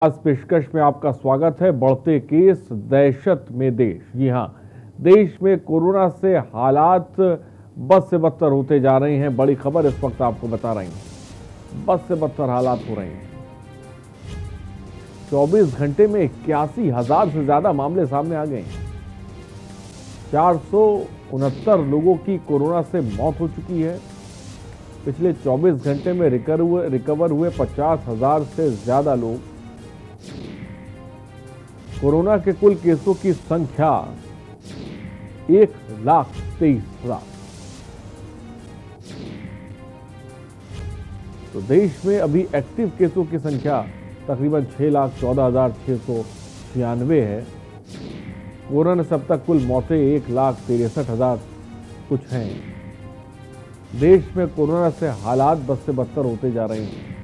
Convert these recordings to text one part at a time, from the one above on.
आज पेशकश में आपका स्वागत है। बढ़ते केस, दहशत में देश। जी हां, देश में कोरोना से हालात बद से बदतर होते जा रहे हैं। बड़ी खबर इस वक्त आपको बता रहे हैं, बद से बदतर हालात हो रहे हैं। 24 घंटे में 81,000 से ज्यादा मामले सामने आ गए हैं। 469 लोगों की कोरोना से मौत हो चुकी है। पिछले 24 घंटे में रिकवर हुए 50,000 से ज्यादा लोग। कोरोना के कुल केसों की संख्या 1,23,000। तो देश में अभी एक्टिव केसों की संख्या तकरीबन 6,14,696 है। कोरोना से अब तक कुल मौतें 1,63,000 कुछ हैं। देश में कोरोना से हालात बद से बदतर होते जा रहे हैं।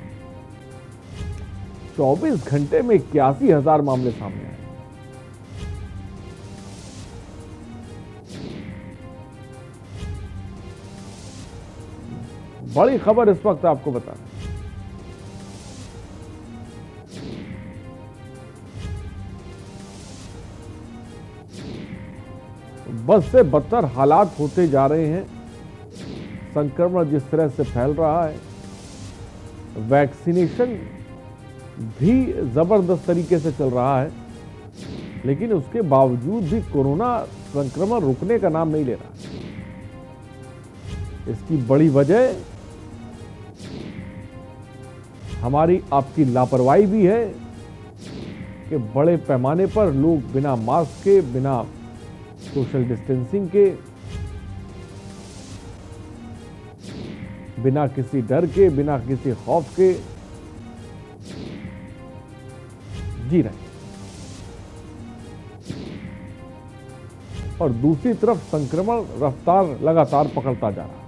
24 घंटे में 81,000 मामले सामने आए। बड़ी खबर इस वक्त आपको बता रहे हैं। बद से बदतर हालात होते जा रहे हैं। संक्रमण जिस तरह से फैल रहा है, वैक्सीनेशन भी जबरदस्त तरीके से चल रहा है, लेकिन उसके बावजूद भी कोरोना संक्रमण रुकने का नाम नहीं ले रहा। इसकी बड़ी वजह हमारी आपकी लापरवाही भी है कि बड़े पैमाने पर लोग बिना मास्क के, बिना सोशल डिस्टेंसिंग के, बिना किसी डर के, बिना किसी खौफ के जी रहे हैं। और दूसरी तरफ संक्रमण रफ्तार लगातार पकड़ता जा रहा है।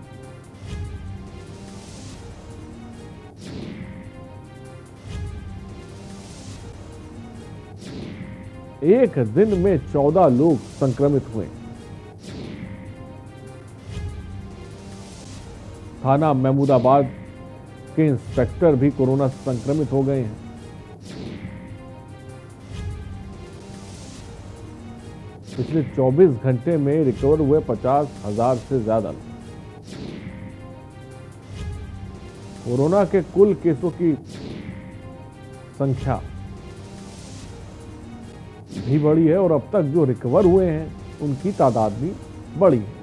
एक दिन में 14 लोग संक्रमित हुए। थाना महमूदाबाद के इंस्पेक्टर भी कोरोना से संक्रमित हो गए हैं। पिछले 24 घंटे में रिकवर हुए 50,000 से ज्यादा लोग। कोरोना के कुल केसों की संख्या भी बढ़ी है और अब तक जो रिकवर हुए हैं उनकी तादाद भी बढ़ी है।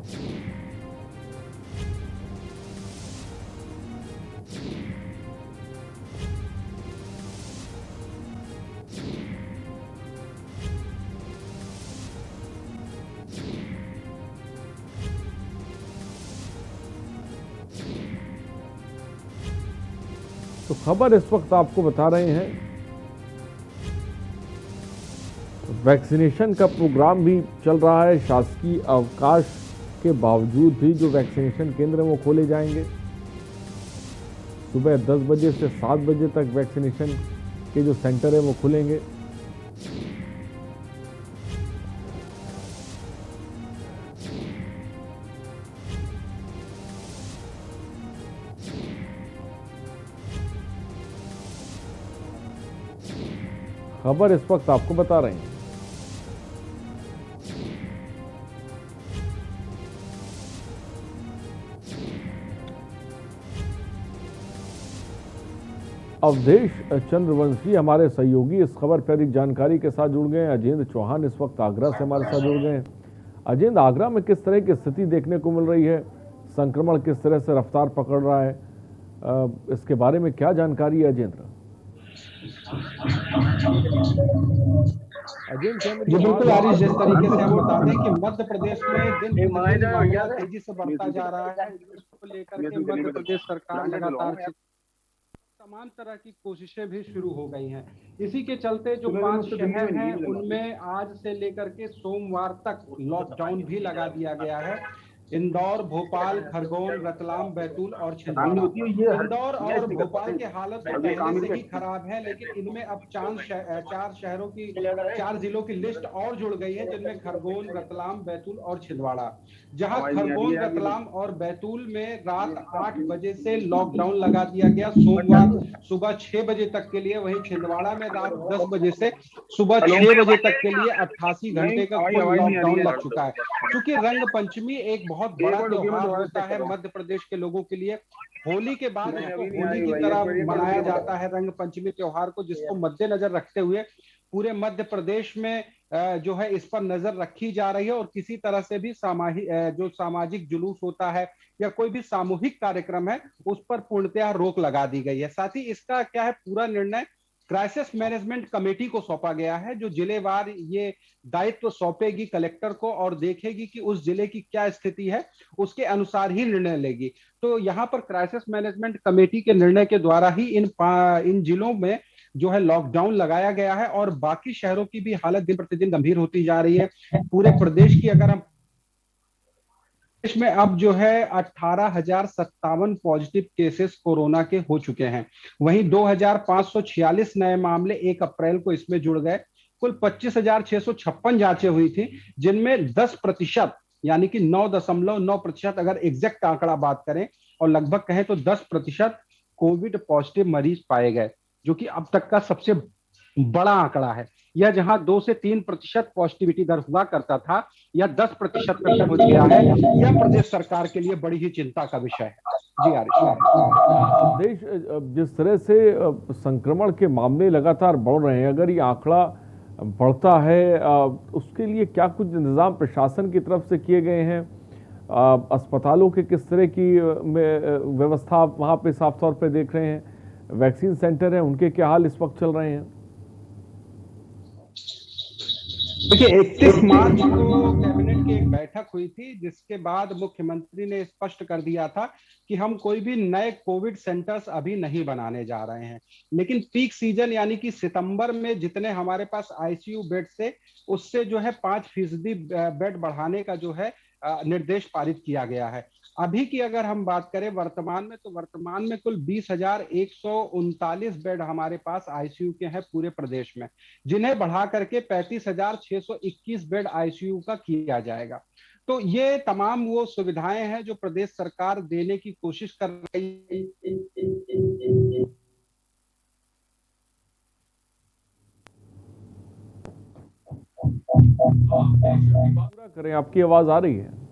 तो खबर इस वक्त आपको बता रहे हैं, वैक्सीनेशन का प्रोग्राम भी चल रहा है। शासकीय अवकाश के बावजूद भी जो वैक्सीनेशन केंद्र हैं वो खोले जाएंगे। सुबह 10 बजे से 7 बजे तक वैक्सीनेशन के जो सेंटर है वो खुलेंगे। खबर इस वक्त आपको बता रहे हैं। अवधेश चंद्रवंशी हमारे सहयोगी इस खबर पर अधिक जानकारी के साथ जुड़ गए हैं। अजेंद्र चौहान इस वक्त आगरा से हमारे साथ जुड़ गए हैं। अजेंद्र, आगरा में किस तरह की स्थिति देखने को मिल रही है? संक्रमण किस तरह से रफ्तार पकड़ रहा है, इसके बारे में क्या जानकारी है अजेंद्र? अजेंद्र, क्या मेरी बिल्कुल आरिश, जिस तरीके से हम बता दें कि मध्य प्रदेश में दिन प्रतिदिन मामला तेजी से बढ़ता जा रहा है, इसको लेकर के मध्य प्रदेश सरकार लगातार तमाम तरह की कोशिशें भी शुरू हो गई हैं। इसी के चलते जो 5 शहर हैं उनमें आज से लेकर के सोमवार तक लॉकडाउन भी लगा दिया गया है। इंदौर, भोपाल, खरगोन, रतलाम, बैतूल और छिंदवाड़ा। इंदौर और भोपाल की हालत तो पहले से ही खराब है, लेकिन इनमें अब चार जिलों की लिस्ट और जुड़ गई है, जिनमें खरगोन, रतलाम, बैतूल और छिंदवाड़ा। जहां खरगोन, रतलाम और बैतूल में रात 8 बजे से लॉकडाउन लगा दिया गया सोमवार सुबह 6 बजे तक के लिए, वहीं छिंदवाड़ा में रात 10 बजे से सुबह 6 बजे तक के लिए 88 घंटे का कुल लॉकडाउन लग चुका है। क्योंकि रंग पंचमी एक बहुत बड़ा त्योहार होता है मध्य प्रदेश के लोगों के लिए। होली के बाद इसको होली की तरह मनाया जाता है रंग पंचमी त्योहार को, जिसको मद्देनजर रखते हुए पूरे मध्य प्रदेश में जो है इस पर नजर रखी जा रही है, और किसी तरह से भी जो सामाजिक जुलूस होता है या कोई भी सामूहिक कार्यक्रम है उस पर पूर्णतः रोक लगा दी गई है। साथ ही इसका क्या है, पूरा निर्णय क्राइसिस मैनेजमेंट कमेटी को सौंपा गया है, जो जिलेवार ये दायित्व सौंपेगी कलेक्टर को और देखेगी कि उस जिले की क्या स्थिति है, उसके अनुसार ही निर्णय लेगी। तो यहाँ पर क्राइसिस मैनेजमेंट कमेटी के निर्णय के द्वारा ही इन जिलों में जो है लॉकडाउन लगाया गया है, और बाकी शहरों की भी हालत दिन प्रतिदिन गंभीर होती जा रही है। पूरे प्रदेश की अगर हम देश में अब जो है 18,057 पॉजिटिव केसेस कोरोना के हो चुके हैं। वहीं 2,546 नए मामले 1 अप्रैल को इसमें जुड़ गए। कुल 25,656 जांचें हुई थी, जिनमें 10% यानी कि 9.9% अगर एग्जैक्ट आंकड़ा बात करें और लगभग कहें तो 10% कोविड पॉजिटिव मरीज पाए गए, जो कि अब तक का सबसे बड़ा आंकड़ा है। यह जहां 2 से 3% पॉजिटिविटी दर हुआ करता था, या 10% तक पहुंच गया है, यह प्रदेश सरकार के लिए बड़ी ही चिंता का विषय है। जी अब देश जिस तरह से संक्रमण के मामले लगातार बढ़ रहे हैं, अगर ये आंकड़ा बढ़ता है उसके लिए क्या कुछ इंतजाम प्रशासन की तरफ से किए गए हैं? अस्पतालों के किस तरह की व्यवस्था आप वहाँ पे साफ तौर पे देख रहे हैं? वैक्सीन सेंटर हैं, उनके क्या हाल इस वक्त चल रहे हैं? देखिए, 31 मार्च को कैबिनेट की एक बैठक हुई थी, जिसके बाद मुख्यमंत्री ने स्पष्ट कर दिया था कि हम कोई भी नए कोविड सेंटर्स अभी नहीं बनाने जा रहे हैं, लेकिन पीक सीजन यानी कि सितंबर में जितने हमारे पास आईसीयू बेड से उससे जो है 5% बेड बढ़ाने का जो है निर्देश पारित किया गया है। अभी की अगर हम बात करें वर्तमान में, तो वर्तमान में कुल 20,139 बेड हमारे पास आईसीयू के हैं पूरे प्रदेश में, जिन्हें बढ़ा करके 35,621 बेड आईसीयू का किया जाएगा। तो ये तमाम वो सुविधाएं हैं जो प्रदेश सरकार देने की कोशिश कर रही है। पूरा करें, आपकी आवाज आ रही है?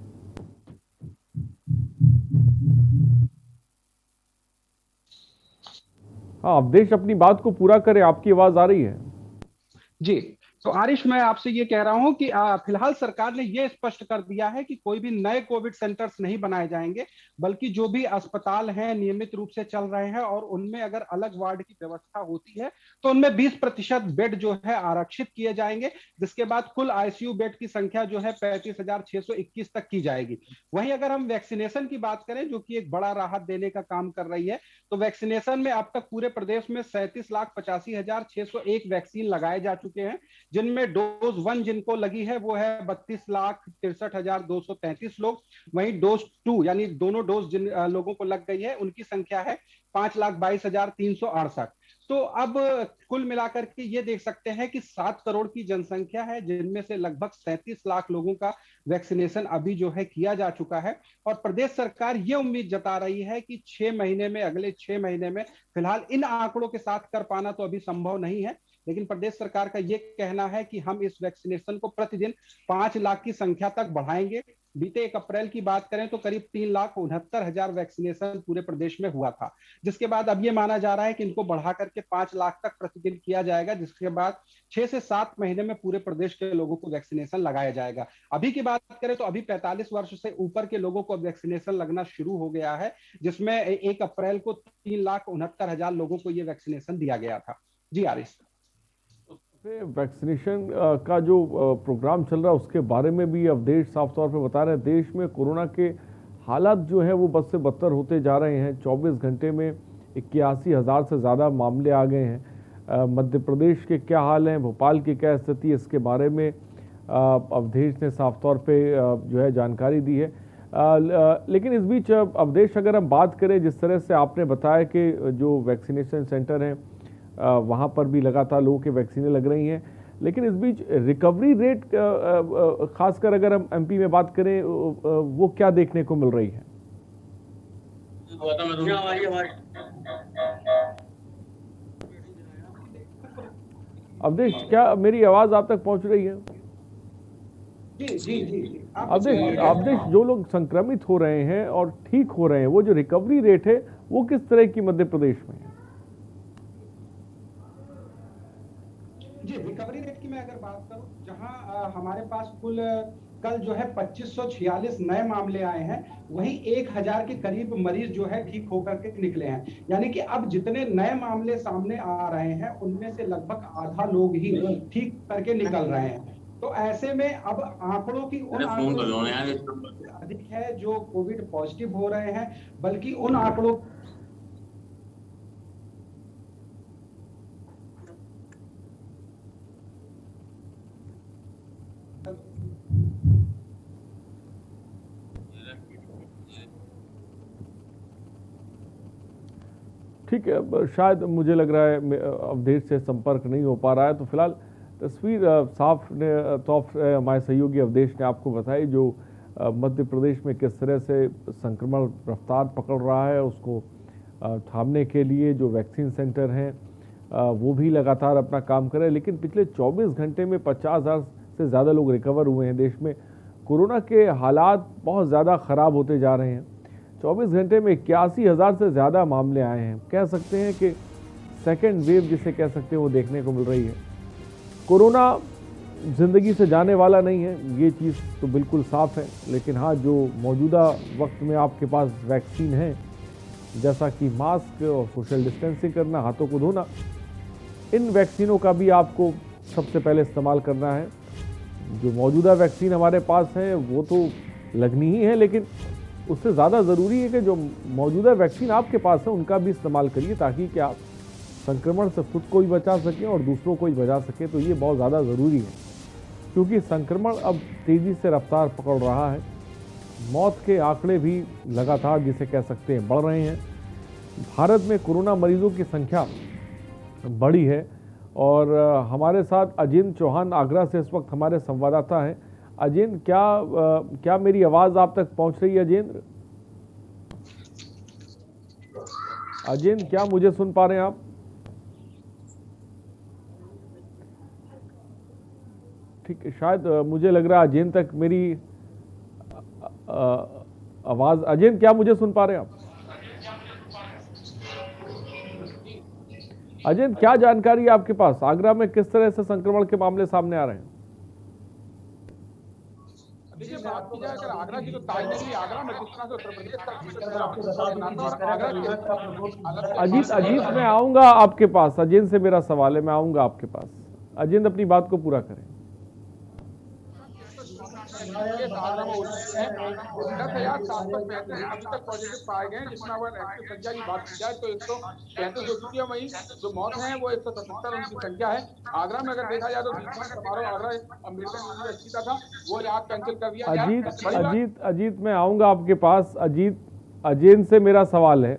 हाँ, अवधेश अपनी बात को पूरा करें, आपकी आवाज आ रही है? जी, तो आरिश, मैं आपसे ये कह रहा हूं कि फिलहाल सरकार ने ये स्पष्ट कर दिया है कि कोई भी नए कोविड सेंटर्स नहीं बनाए जाएंगे, बल्कि जो भी अस्पताल हैं नियमित रूप से चल रहे हैं और उनमें अगर अलग वार्ड की व्यवस्था होती है तो उनमें 20% बेड जो है आरक्षित किए जाएंगे, जिसके बाद कुल आईसीयू बेड की संख्या जो है 35,621 तक की जाएगी। वहीं अगर हम वैक्सीनेशन की बात करें, जो कि एक बड़ा राहत देने का काम कर रही है, तो वैक्सीनेशन में अब तक पूरे प्रदेश में 37,85,601 वैक्सीन लगाए जा चुके हैं, जिनमें डोज 1 जिनको लगी है वो है 32,63,233 लोग। वहीं डोज 2 यानी दोनों डोज जिन लोगों को लग गई है उनकी संख्या है 5,22,368। तो अब कुल मिलाकर के ये देख सकते हैं कि 7 करोड़ की जनसंख्या है, जिनमें से लगभग 37 लाख लोगों का वैक्सीनेशन अभी जो है किया जा चुका है। और प्रदेश सरकार ये उम्मीद जता रही है कि 6 महीने में, अगले 6 महीने में, फिलहाल इन आंकड़ों के साथ कर पाना तो अभी संभव नहीं है, लेकिन प्रदेश सरकार का यह कहना है कि हम इस वैक्सीनेशन को प्रतिदिन 5 लाख की संख्या तक बढ़ाएंगे। बीते 1 अप्रैल की बात करें तो करीब 3,69,000 वैक्सीनेशन पूरे प्रदेश में हुआ था, जिसके बाद अब यह माना जा रहा है कि इनको बढ़ा करके 5 लाख तक प्रतिदिन किया जाएगा, जिसके बाद 6 से 7 महीने में पूरे प्रदेश के लोगों को वैक्सीनेशन लगाया जाएगा। अभी की बात करें तो अभी 45 वर्ष से ऊपर के लोगों को वैक्सीनेशन लगना शुरू हो गया है, जिसमें 1 अप्रैल को 3,69,000 लोगों को यह वैक्सीनेशन दिया गया था। जी आरिश, वैक्सीनेशन का जो प्रोग्राम चल रहा है उसके बारे में भी अवधेश साफ तौर पे बता रहे हैं। देश में कोरोना के हालात जो है वो बद से बदतर होते जा रहे हैं। 24 घंटे में 81,000 से ज़्यादा मामले आ गए हैं। मध्य प्रदेश के क्या हाल हैं, भोपाल की क्या स्थिति है, इसके बारे में अवधेश ने साफ तौर पे जो है जानकारी दी है। लेकिन इस बीच अवधेश, अगर हम बात करें, जिस तरह से आपने बताया कि जो वैक्सीनेशन सेंटर हैं वहाँ पर भी लगातार लोगों के वैक्सीनें लग रही हैं, लेकिन इस बीच रिकवरी रेट खासकर अगर हम एमपी में बात करें वो क्या देखने को मिल रही है? अवधेश, क्या मेरी आवाज आप तक पहुंच रही है? जी जी जी जी। अवधेश, जो लोग संक्रमित हो रहे हैं और ठीक हो रहे हैं, वो जो रिकवरी रेट है वो किस तरह की मध्य प्रदेश में है? जी, रिकवरी रेट की मैं अगर बात करूं, जहां हमारे पास कुल कल जो है 2546 नए मामले आए हैं, वहीं 1000 के करीब मरीज जो है ठीक होकर के निकले हैं। यानी कि अब जितने नए मामले सामने आ रहे हैं उनमें से लगभग आधा लोग ही ठीक करके निकल रहे हैं। तो ऐसे में अब आंकड़ों की उन आंकड़ों अधिक है जो कोविड पॉजिटिव हो रहे हैं, बल्कि उन आंकड़ों ठीक है, शायद मुझे लग रहा है अवधेश से संपर्क नहीं हो पा रहा है, तो फिलहाल तस्वीर साफ हमारे सहयोगी अवधेश ने आपको बताई, जो मध्य प्रदेश में किस तरह से संक्रमण रफ्तार पकड़ रहा है, उसको थामने के लिए जो वैक्सीन सेंटर हैं वो भी लगातार अपना काम कर रहे हैं। लेकिन पिछले 24 घंटे में 50,000 से ज़्यादा लोग रिकवर हुए हैं देश में। कोरोना के हालात बहुत ज़्यादा ख़राब होते जा रहे हैं। 24 घंटे में 81,000 से ज़्यादा मामले आए हैं। कह सकते हैं कि सेकेंड वेव जिसे कह सकते हैं वो देखने को मिल रही है। कोरोना ज़िंदगी से जाने वाला नहीं है, ये चीज़ तो बिल्कुल साफ है। लेकिन हाँ, जो मौजूदा वक्त में आपके पास वैक्सीन है, जैसा कि मास्क और सोशल डिस्टेंसिंग करना, हाथों को धोना, इन वैक्सीनों का भी आपको सबसे पहले इस्तेमाल करना है। जो मौजूदा वैक्सीन हमारे पास है वो तो लगनी ही है, लेकिन उससे ज़्यादा ज़रूरी है कि जो मौजूदा वैक्सीन आपके पास है उनका भी इस्तेमाल करिए, ताकि कि आप संक्रमण से खुद को भी बचा सकें और दूसरों को भी बचा सकें। तो ये बहुत ज़्यादा ज़रूरी है, क्योंकि संक्रमण अब तेज़ी से रफ्तार पकड़ रहा है। मौत के आंकड़े भी लगातार जिसे कह सकते हैं बढ़ रहे हैं। भारत में कोरोना मरीजों की संख्या बढ़ी है और हमारे साथ अजिन चौहान आगरा से इस वक्त हमारे संवाददाता हैं। अजेंद्र, क्या मेरी आवाज़ आप तक पहुंच रही है? अजेंद्र, क्या मुझे सुन पा रहे हैं आप? ठीक है, शायद मुझे लग रहा है अजेंद्र तक मेरी आवाज़। अजेंद्र, क्या मुझे सुन पा रहे हैं आप? अजेंद्र, क्या जानकारी है आपके पास? आगरा में किस तरह से संक्रमण के मामले सामने आ रहे हैं? देखिए, बात की जाए अगर आगरा की, तो ताजनगरी आगरा में जिस तरह से उत्तर प्रदेश का अजीत, मैं आऊंगा आपके पास। अजेंद्र से मेरा सवाल है, मैं आऊंगा आपके पास। अजेंद्र, अपनी बात को पूरा करें। 10,735 अभी तक पॉजिटिव पाए गए, जिसमें अगर एक्टिव संख्या की बात की जाए तो 135 हो चुकी है। वहीं जो मौत है वो 177 उनकी संख्या है। आगरा में अगर देखा जाए तो दीक्षांत समारोह आगरा अम्बेडकर यूनिवर्सिटी का था, वो आज कैंसिल कर दिया गया। अजीत, मैं आऊंगा आपके पास। अजेंद्र से मेरा सवाल है।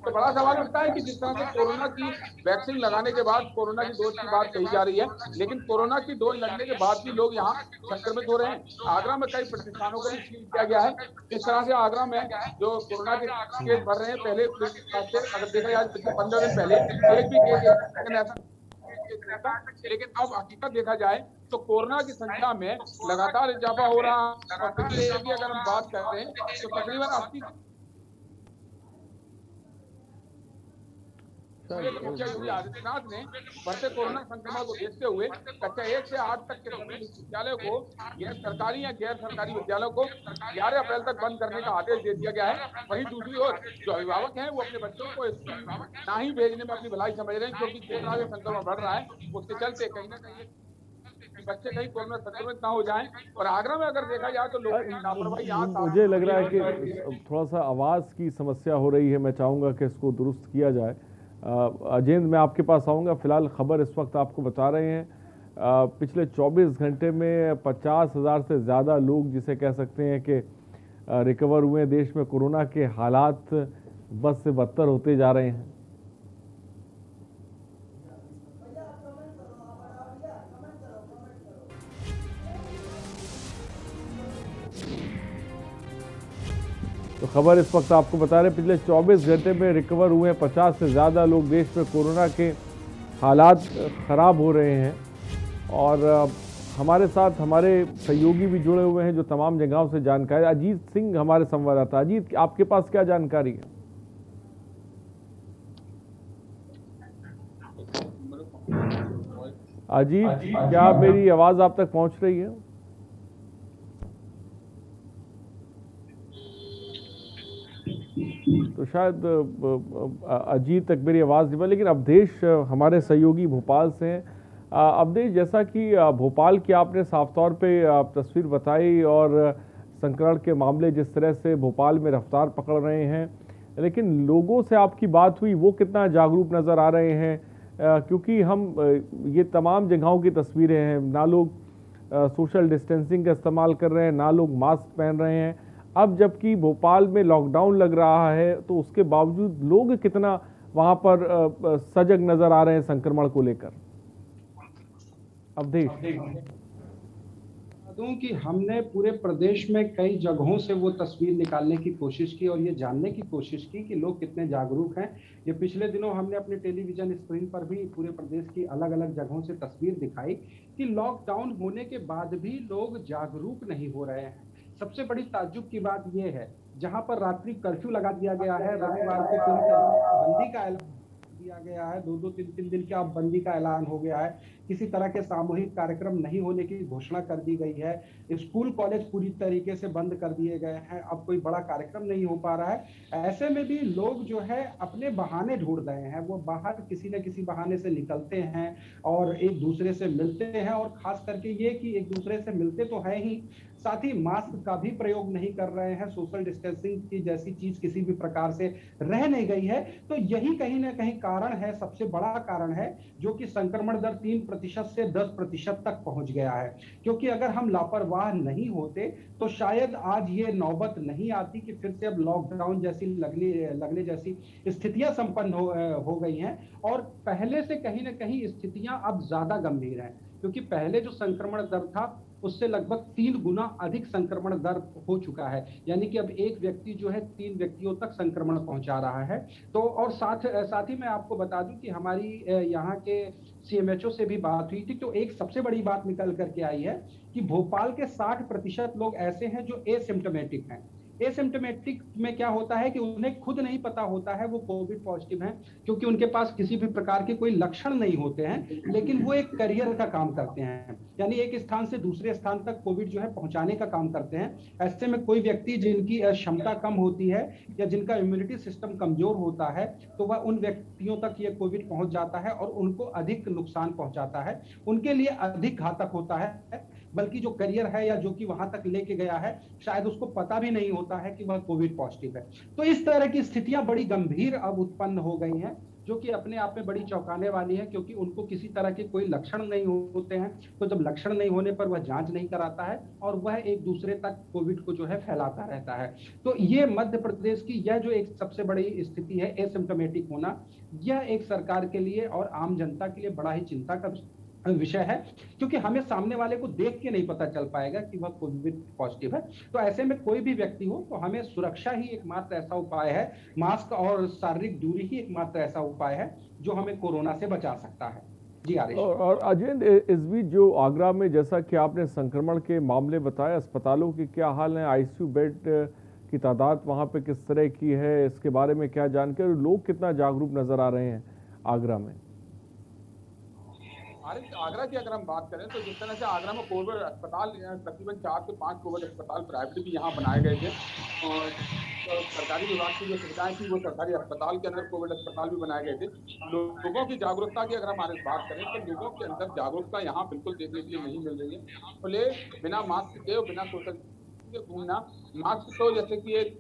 तो बड़ा सवाल उठता है कि जिस तरह से कोरोना की वैक्सीन लगाने के बाद कोरोना की डोज की बात कही जा रही है, लेकिन कोरोना की डोज लगने के बाद भी लोग यहाँ संक्रमित हो रहे हैं। आगरा में कई प्रतिष्ठानों को भी सील किया गया है। जिस तरह से आगरा में जो कोरोना के केस बढ़ रहे हैं, पहले अगर देखा जाए पिछले 15 दिन पहले एक भी केस ऐसा, लेकिन अब हकीकत देखा जाए तो कोरोना की संख्या में लगातार इजाफा हो रहा है। और पिछले एक की अगर हम बात करते हैं तो तकरीबन 80 मुख्यमंत्री योगी आदित्यनाथ ने बढ़ते कोरोना संक्रमण को देखते हुए कक्षा 1 से 8 तक के सभी विद्यालयों को, सरकारी या गैर सरकारी विद्यालयों को 11 अप्रैल तक बंद करने का आदेश दे दिया गया है। वहीं दूसरी ओर जो अभिभावक हैं वो अपने बच्चों को स्कूल ना ही भेजने में अपनी भलाई समझ रहे हैं, क्योंकि कोरोना का संक्रमण बढ़ रहा है। उसके चलते कहीं ना कहीं बच्चे कहीं कोरोना संक्रमित ना हो जाएं। और आगरा में अगर देखा जाए तो लोगों की लापरवाही, मुझे लग रहा है कि थोड़ा सा आवाज़ की समस्या हो रही है। मैं चाहूँगा कि इसको दुरुस्त किया जाए। अजेंद्र, मैं आपके पास आऊँगा। फिलहाल खबर इस वक्त आपको बता रहे हैं पिछले 24 घंटे में 50,000 से ज़्यादा लोग जिसे कह सकते हैं कि रिकवर हुए। देश में कोरोना के हालात बद से बदतर होते जा रहे हैं। तो खबर इस वक्त आपको बता रहे, पिछले 24 घंटे में रिकवर हुए 50 से ज़्यादा लोग। देश में कोरोना के हालात ख़राब हो रहे हैं और हमारे साथ हमारे सहयोगी भी जुड़े हुए हैं जो तमाम जगहों से जानकारी। अजीत सिंह हमारे संवाददाता। अजीत, आपके पास क्या जानकारी है? अजीत, क्या मेरी आवाज़ आप तक पहुंच रही है? तो शायद अजीत तक मेरी आवाज़ नहीं पाई, लेकिन अवधेश हमारे सहयोगी भोपाल से हैं। अवधेश, जैसा कि भोपाल की आपने साफ तौर पे तस्वीर बताई और संक्रमण के मामले जिस तरह से भोपाल में रफ्तार पकड़ रहे हैं, लेकिन लोगों से आपकी बात हुई, वो कितना जागरूक नज़र आ रहे हैं? क्योंकि हम ये तमाम जगहों की तस्वीरें हैं, ना लोग सोशल डिस्टेंसिंग का इस्तेमाल कर रहे हैं, ना लोग मास्क पहन रहे हैं। अब जबकि भोपाल में लॉकडाउन लग रहा है तो उसके बावजूद लोग कितना वहां पर सजग नजर आ रहे हैं संक्रमण को लेकर? अवधेश, दूं कि हमने पूरे प्रदेश में कई जगहों से वो तस्वीर निकालने की कोशिश की और ये जानने की कोशिश की कि लोग कितने जागरूक हैं। ये पिछले दिनों हमने अपने टेलीविजन स्क्रीन पर भी पूरे प्रदेश की अलग अलग जगहों से तस्वीर दिखाई कि लॉकडाउन होने के बाद भी लोग जागरूक नहीं हो रहे हैं। सबसे बड़ी ताज्जुब की बात यह है, जहां पर रात्रि कर्फ्यू लगा दिया गया है, रविवार को पूरी बंदी का ऐलान दिया गया है, 2-3 दिन का बंदी का ऐलान हो गया है, किसी तरह के सामूहिक कार्यक्रम नहीं होने की घोषणा कर दी गई है, स्कूल कॉलेज पूरी तरीके से बंद कर दिए गए हैं, अब कोई बड़ा कार्यक्रम नहीं हो पा रहा है। ऐसे में भी लोग जो है अपने बहाने ढूंढ रहे हैं, वो बाहर किसी न किसी बहाने से निकलते हैं और एक दूसरे से मिलते हैं, और खास करके ये कि एक दूसरे से मिलते तो है ही, साथ ही मास्क का भी प्रयोग नहीं कर रहे हैं। सोशल डिस्टेंसिंग की जैसी चीज किसी भी प्रकार से रह नहीं गई है। तो यही कहीं ना कहीं कारण है, सबसे बड़ा कारण है, जो कि संक्रमण दर 3% से 10% तक पहुंच गया है। क्योंकि अगर हम लापरवाह नहीं होते तो शायद आज ये नौबत नहीं आती कि फिर से अब लॉकडाउन जैसी लगने जैसी स्थितियां संपन्न हो गई हैं। और पहले से कहीं ना कहीं स्थितियां अब ज्यादा गंभीर हैं, क्योंकि पहले जो संक्रमण दर था उससे लगभग 3 गुना अधिक संक्रमण दर हो चुका है। यानी कि अब एक व्यक्ति जो है 3 व्यक्तियों तक संक्रमण पहुंचा रहा है। तो और साथ ही मैं आपको बता दूं कि हमारी यहाँ के CMHO से भी बात हुई थी, तो एक सबसे बड़ी बात निकल करके आई है कि भोपाल के 60% लोग ऐसे हैं जो एसिम्टोमेटिक हैं। एसिम्टोमेटिक में क्या होता है कि उन्हें खुद नहीं पता होता है वो कोविड पॉजिटिव हैं, क्योंकि उनके पास किसी भी प्रकार के कोई लक्षण नहीं होते हैं, लेकिन वो एक करियर का काम करते हैं, यानी एक स्थान से दूसरे स्थान तक कोविड जो है पहुंचाने का काम करते हैं। ऐसे में कोई व्यक्ति जिनकी क्षमता कम होती है या जिनका इम्यूनिटी सिस्टम कमजोर होता है, तो वह उन व्यक्तियों तक ये कोविड पहुंच जाता है और उनको अधिक नुकसान पहुंचाता है, उनके लिए अधिक घातक होता है। बल्कि जो करियर है या जो कि वहां तक लेके गया है, शायद उसको पता भी नहीं होता है कि वह कोविड पॉजिटिव है। तो इस तरह की स्थितियां बड़ी गंभीर अब उत्पन्न हो गई हैं, जो कि अपने आप में बड़ी चौंकाने वाली है, क्योंकि उनको किसी तरह के कोई लक्षण नहीं होते हैं। तो जब लक्षण नहीं होने पर वह जांच नहीं कराता है और वह एक दूसरे तक कोविड को जो है फैलाता रहता है। तो ये मध्य प्रदेश की यह जो एक सबसे बड़ी स्थिति है, एसिम्प्टोमेटिक होना, यह एक सरकार के लिए और आम जनता के लिए बड़ा ही चिंता का विषय है, क्योंकि हमें सामने वाले को देख के नहीं पता चल पाएगा कि वह कोविड पॉजिटिव है। तो ऐसे में कोई भी व्यक्ति हो तो हमें सुरक्षा ही एकमात्र ऐसा उपाय है, मास्क और शारीरिक दूरी ही एकमात्र ऐसा उपाय है जो हमें कोरोना से बचा सकता है। जी आरिश। और अजय, इस बीच जो आगरा में जैसा कि आपने संक्रमण के मामले बताए, अस्पतालों की क्या हाल है, ICU बेड की तादाद वहाँ पे किस तरह की है, इसके बारे में क्या जानकारी, लोग कितना जागरूक नजर आ रहे हैं आगरा में? आगरा की अगर हम बात करें तो जिस तरह से आगरा में कोविड अस्पताल तकरीबन 4 से 5 कोविड अस्पताल प्राइवेट भी यहाँ बनाए गए थे, और तो सरकारी विभाग की जो सुविधाएं थी वो सरकारी अस्पताल के अंदर कोविड अस्पताल भी बनाए गए थे। लोगों की जागरूकता की अगर हम बात करें तो लोगों के अंदर जागरूकता यहाँ बिल्कुल देखने के लिए नहीं मिल रही है। खुले बिना मास्क के और बिना सोशल के घूमना, मास्क तो जैसे कि एक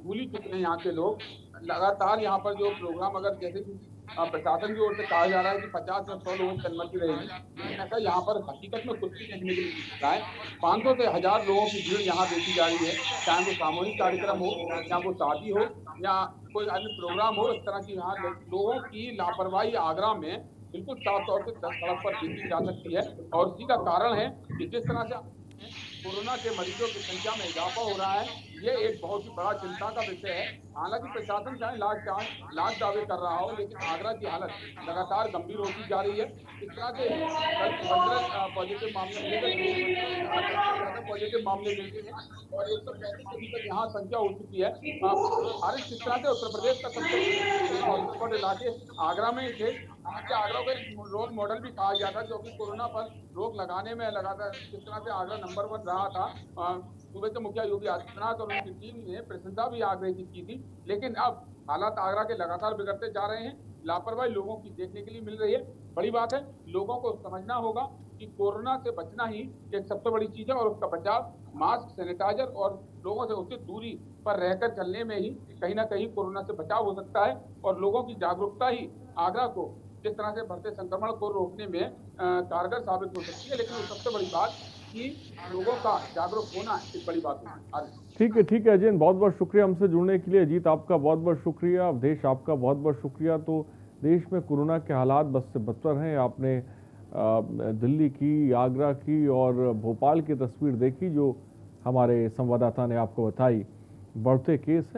भूल ही चुके हैं यहाँ के लोग। लगातार यहाँ पर जो प्रोग्राम अगर जैसे कि प्रशासन की ओर से कहा जा रहा है कि 50 या 100 लोगों की अनुमति रहेगी, लेकिन ऐसा यहाँ पर हकीकत में कुछ भी देखने के लिए मिल रहा है। 500 से 1000 लोगों की भीड़ यहाँ देखी जा रही है, चाहे वो सामूहिक कार्यक्रम हो या वो शादी हो या कोई अन्य प्रोग्राम हो। इस तरह की यहाँ लोगों की लापरवाही आगरा में बिल्कुल साफ तौर से सड़क पर देखी जा सकती है, और इसी का कारण है कि जिस तरह से कोरोना के मरीजों की संख्या में इजाफा हो रहा है, ये एक बहुत ही बड़ा चिंता का विषय है। हालांकि प्रशासन चाहे लाख दावे कर रहा हो, लेकिन आगरा की हालत लगातार गंभीर होती जा रही है। इस तरह से कल 15 पॉजिटिव मामले मिले थे, पॉजिटिव मामले मिले हैं और 135 अभी तक यहाँ संख्या हो चुकी है। बारिश किस तरह से उत्तर प्रदेश का सबसे हॉटस्पॉट इलाके आगरा में ही थे। आगरा को एक रोल मॉडल भी कहा गया था, जो कि कोरोना पर रोक लगाने में लगातार जिस तरह से आगरा नंबर 1 रहा था। सूबे के मुखिया योगी आदित्यनाथ और उनकी टीम ने प्रशंसा भी आगरे की थी, लेकिन अब हालात आगरा के लगातार बिगड़ते जा रहे हैं। लापरवाही लोगों की देखने के लिए मिल रही है। बड़ी बात है, लोगों को समझना होगा कि कोरोना से बचना ही एक सबसे बड़ी चीज है, और उसका बचाव मास्क, सैनिटाइजर और लोगों से उचित दूरी पर रहकर चलने में ही कहीं ना कहीं कोरोना से बचाव हो सकता है। और लोगों की जागरूकता ही आगरा को जिस तरह से बढ़ते संक्रमण को रोकने में कारगर साबित हो सकती है। लेकिन सबसे बड़ी बात कि लोगों का जागरूक होना एक बड़ी बात है। ठीक है अजय, बहुत बहुत शुक्रिया हमसे जुड़ने के लिए। अजीत आपका बहुत बहुत शुक्रिया, अवधेश आपका बहुत बहुत शुक्रिया। तो देश में कोरोना के हालात बद से बदतर हैं। आपने दिल्ली की, आगरा की और भोपाल की तस्वीर देखी जो हमारे संवाददाता ने आपको बताई। बढ़ते केस हैं।